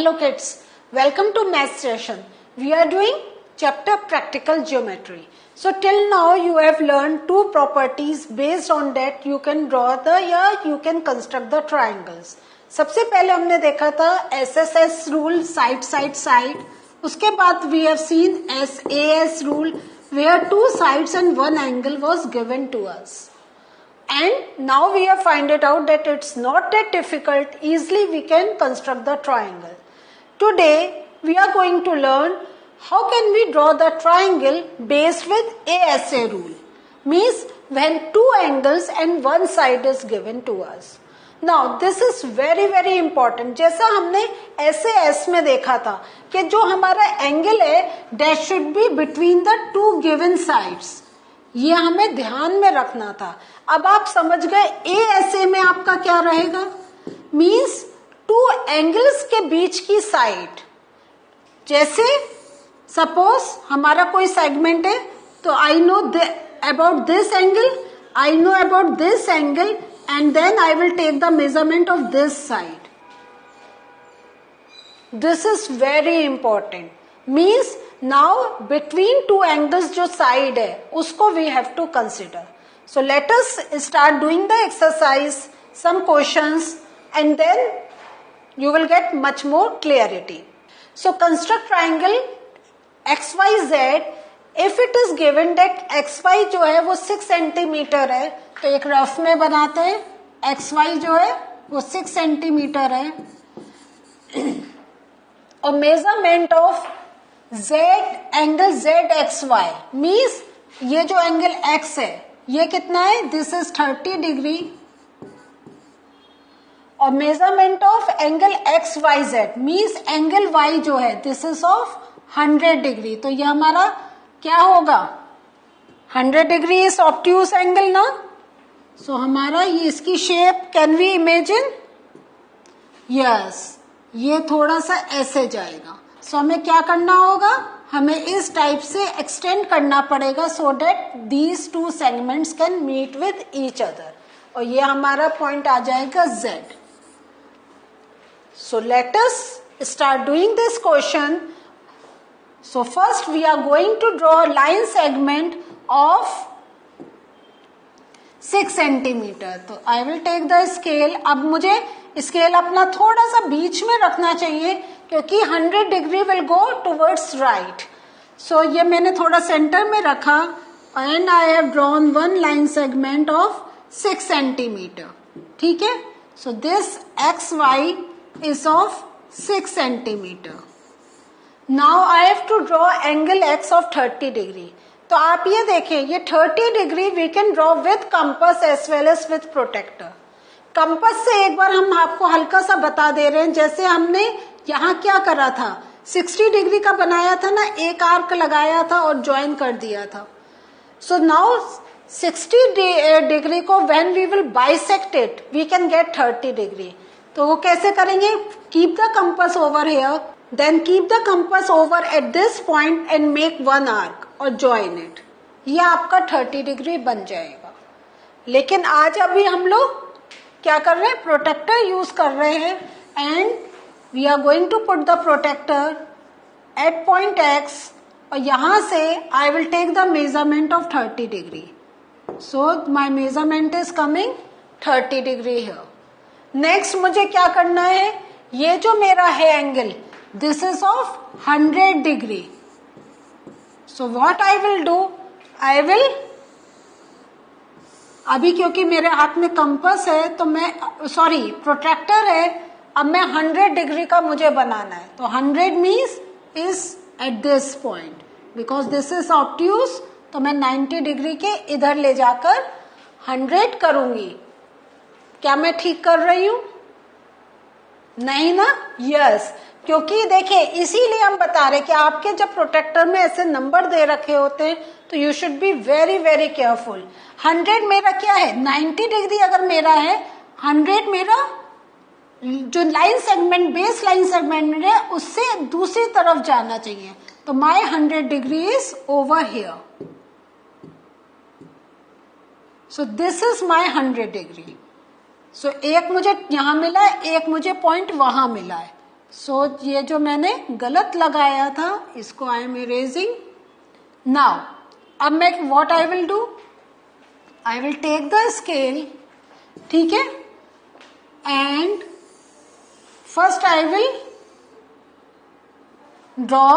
Hello kids, welcome to math session. We are doing chapter practical geometry. So till now you have learned two properties. Based on that you can draw you can construct the triangles. सबसे पहले हमने देखा था SSS rule, side side side. उसके बाद we have seen SAS rule where two sides and one angle was given to us. And now we have find it out that it's not that difficult. Easily we can construct the triangle. Today we are going to learn how can we draw the triangle based with ASA rule. Means when two angles and one side is given to us. Now this is very very important. जैसा हमने SAS में देखा था कि जो हमारा angle है that should be between the two given sides. ये हमें ध्यान में रखना था. अब आप समझ गए ASA में आपका क्या रहेगा. मीन्स टू एंगल्स के बीच की साइड. जैसे सपोज हमारा कोई सेगमेंट है तो I know about this angle, I know about this angle and then I will take the measurement of this side. This is very important. Means now between two angles जो side है उसको we have to consider. So let us start doing the exercise, some questions, and then you will get much more clarity. So construct triangle XYZ. If it is given that XY जो है वो 6 centimetre है तो एक rough में बनाते हैं. XY जो है वो 6 सेंटीमीटर है और measurement of Z angle ZXY means ये जो एंगल X है ये कितना है, दिस इज 30 डिग्री और measurement of angle XYZ means angle Y जो है दिस इज ऑफ 100 डिग्री. तो ये हमारा क्या होगा, 100 डिग्री इज ऑब्ट्यूस एंगल ना. सो हमारा ये इसकी shape can we imagine. Yes, ये थोड़ा सा ऐसे जाएगा. सो हमें क्या करना होगा, हमें इस टाइप से एक्सटेंड करना पड़ेगा so that these two segments can meet with each other. और ये हमारा पॉइंट आ जाएगा Z. So let us start doing this question. So first we are going to draw a line segment of 6 centimeter. तो I will take the scale. अब मुझे scale अपना थोड़ा सा बीच में रखना चाहिए क्योंकि 100 degree will go towards right. So ये मैंने थोड़ा सेंटर में रखा and I have drawn one line segment of 6 centimeter. ठीक है. So this XY is of 6 centimeter. Now I have to draw angle X of 30 degree. तो आप ये देखें ये 30 degree we can draw with compass as well as with protractor. Compass से एक बार हम आपको हल्का सा बता दे रहे हैं. जैसे हमने यहाँ क्या करा था, 60 डिग्री का बनाया था ना, एक आर्क लगाया था और ज्वाइन कर दिया था. सो नाउ 60 डिग्री को when we will bisect it we can get 30 degree. तो वो कैसे करेंगे, keep the compass over here. Then keep the compass over at this point and make one arc or join it. ये आपका 30 degree बन जाएगा. लेकिन आज अभी हम लोग क्या कर रहे हैं, प्रोटेक्टर यूज कर रहे हैं and we are going to put the protector at point X और यहाँ से I will take the measurement of 30 degree. So my measurement is coming 30 degree here. Next मुझे क्या करना है, ये जो मेरा है angle this is of 100 degree. So what I will do, I will अभी क्योंकि मेरे हाथ में कंपास है तो मैं प्रोट्रैक्टर है, अब मैं 100 डिग्री का मुझे बनाना है. तो 100 means is at this point because this is obtuse. तो मैं 90 डिग्री के इधर ले जाकर 100 करूंगी. क्या मैं ठीक कर रही हूं, नहीं ना. यस, क्योंकि देखिए इसीलिए हम बता रहे कि आपके जब प्रोटेक्टर में ऐसे नंबर दे रखे होते हैं तो you should be very very careful. 100 मेरा क्या है, 90 डिग्री अगर मेरा है, 100 मेरा जो line segment base line segment है उससे दूसरी तरफ जाना चाहिए. तो my 100 degree is over here. So this is my 100 degree. So एक मुझे यहां मिला है, एक मुझे पॉइंट वहां मिला है. सो ये जो मैंने गलत लगाया था इसको आई एम इरेजिंग नाउ. अब मैं what I will do, I will take the scale, ठीक है, and first I will draw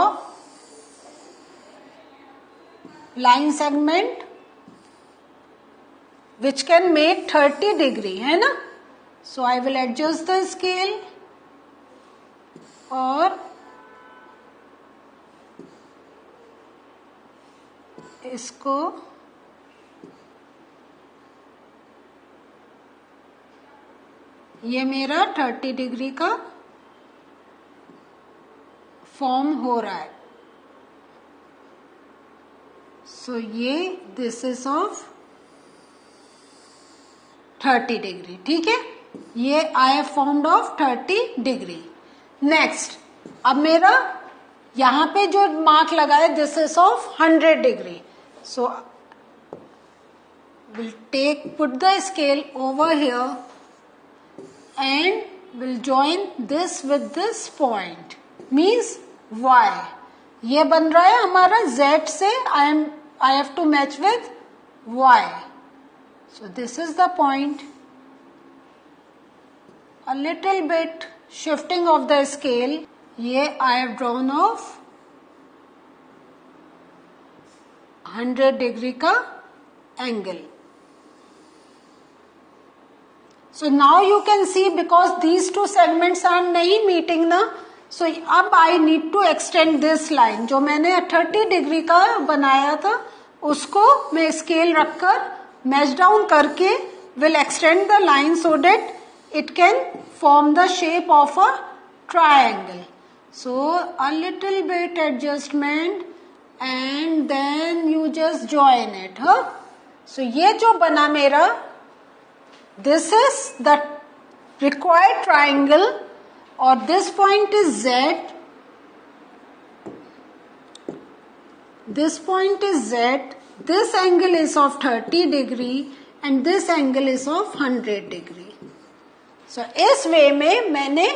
line segment which can make 30 degree, है ना. So I will adjust the scale और इसको ये मेरा 30 डिग्री का फॉर्म हो रहा है. सो ये दिस इज ऑफ 30 डिग्री, ठीक है. ये I have formed of 30 degree. Next, अब मेरा यहां पे जो मार्क लगा है this is of 100 degree. So will take put the scale over here and will join this with this point, means y. ये बन रहा है हमारा z से I have to match with y. So this is the point. A little bit shifting of the scale. ये I have drawn of 100 degree का angle. So now you can see because these two segments are नहीं meeting ना. So अब I need to extend this line. जो मैंने 30 degree का बनाया था उसको मैं स्केल रखकर मैच डाउन करके will extend the line so that it can form the shape of a triangle. So a little bit adjustment and then you just join it, huh? So ये जो बना मेरा, this is the required triangle और this point is Z, this point is Z, this angle is of 30 degree and this angle is of 100 degree. So इस वे में मैंने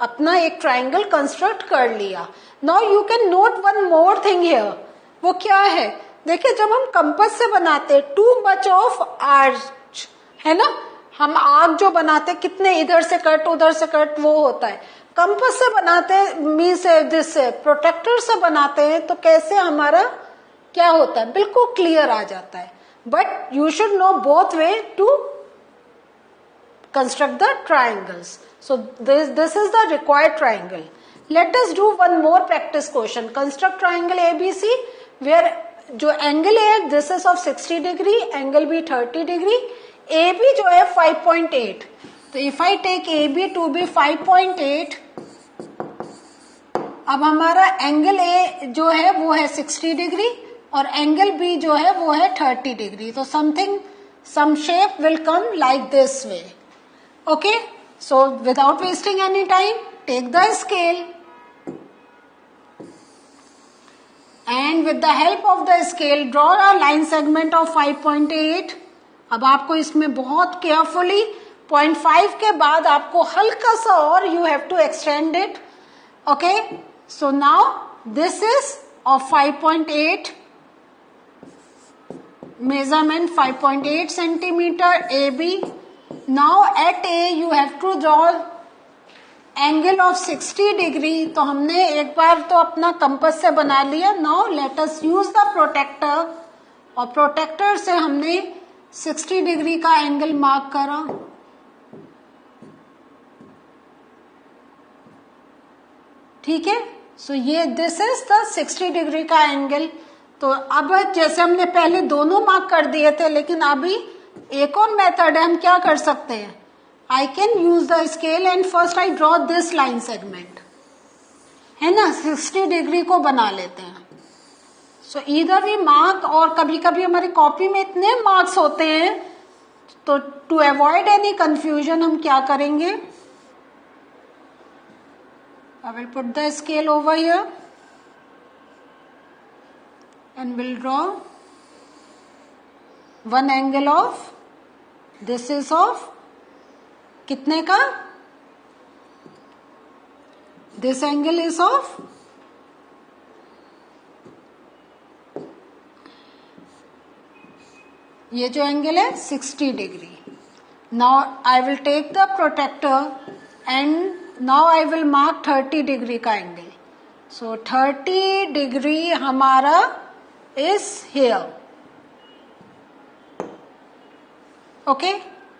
अपना एक ट्राइंगल कंस्ट्रक्ट कर लिया. Now you can note one more thing here. वो क्या है, देखिए जब हम कंपास से बनाते too much of arch, है ना, हम आर्क जो बनाते कितने इधर से कट उधर से कट वो होता है. कंपास से बनाते मीन्स दिस प्रोटेक्टर से बनाते हैं तो कैसे हमारा क्या होता है, बिल्कुल क्लियर आ जाता है. But you should know both way to construct the triangles. So this is the required triangle. Let us do one more practice question. Construct triangle ABC where जो angle है this is of 60 degree, angle B 30 degree, AB जो है 5.8. तो if I take AB to be 5.8, अब हमारा angle A जो है वो है 60 डिग्री और एंगल B जो है वो है 30 डिग्री. तो some shape will come like this way. Okay, so without wasting any time, take the scale and with the help of the scale draw a line segment of 5.8. अब आपको इसमें बहुत carefully 0.5 के बाद आपको हल्का सा और you have to extend it. Okay, so now this is of 5.8 measurement, 5.8 centimeter AB. Now at A you have to draw angle of 60 degree. तो हमने एक बार तो अपना कंपास से बना लिया. Now let us use the protector और protector से हमने 60 डिग्री का एंगल मार्क करा. ठीक है, सो ये दिस इज द 60 डिग्री का एंगल. तो अब जैसे हमने पहले दोनों मार्क कर दिए थे लेकिन अभी एक और मेथड है, हम क्या कर सकते हैं, I can use the scale and first I draw this line segment, है ना, 60 डिग्री को बना लेते हैं. सो इधर भी मार्क और कभी कभी हमारी कॉपी में इतने मार्क्स होते हैं तो टू अवॉइड एनी कंफ्यूजन हम क्या करेंगे, I will put the scale over here and will draw one angle of, this is of कितने का this angle is of ये जो एंगल है 60 degree. Now I will take the protractor and now I will mark 30 degree का angle. So 30 degree हमारा is here. Okay,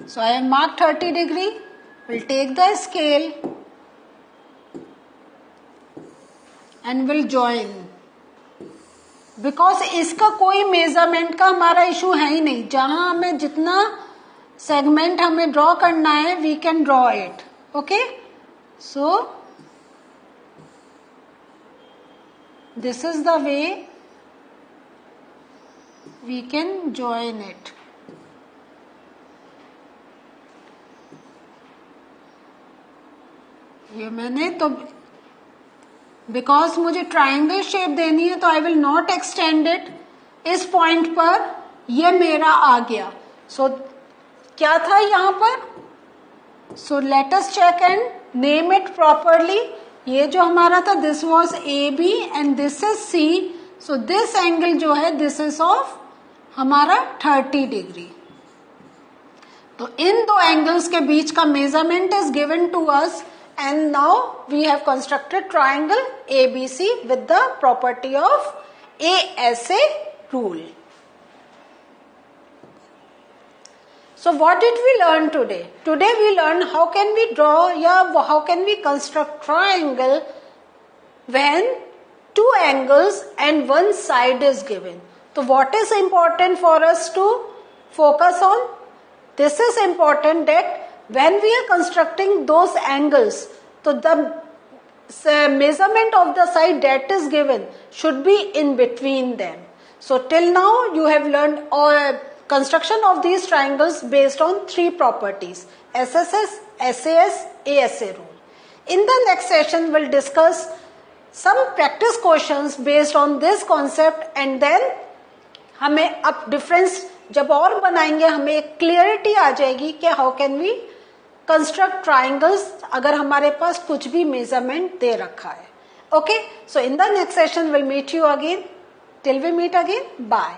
so I have mark 30 degree. Will take the scale and will join. Because इसका कोई measurement का हमारा issue है ही नहीं. जहां हमें जितना सेगमेंट हमें ड्रॉ करना है we can draw it. Okay, so this is the way we can join it. ये मैंने तो बिकॉज मुझे ट्राइंगल शेप देनी है तो I will not extend it. इस पॉइंट पर ये मेरा आ गया. सो क्या था यहां पर? So let us check and name it properly. ये जो हमारा था this was A B and this is C. So this angle जो है दिस इज ऑफ हमारा 30 डिग्री. तो इन दो एंगल्स के बीच का measurement is given to us. And now we have constructed triangle ABC with the property of ASA rule. So what did we learn today? Today we learned how can we draw how can we construct triangle when two angles and one side is given. So what is important for us to focus on? This is important that when we are constructing those angles, so the measurement of the side that is given should be in between them. So till now you have learned construction of these triangles based on three properties: SSS, SAS, ASA rule. In the next session we'll discuss some practice questions based on this concept, and then हमें अब difference जब और बनाएंगे हमें एक clarity आ जाएगी कि how can we construct triangles अगर हमारे पास कुछ भी मेजरमेंट दे रखा है. Okay, so in the next session will meet you again. Till we meet again, bye.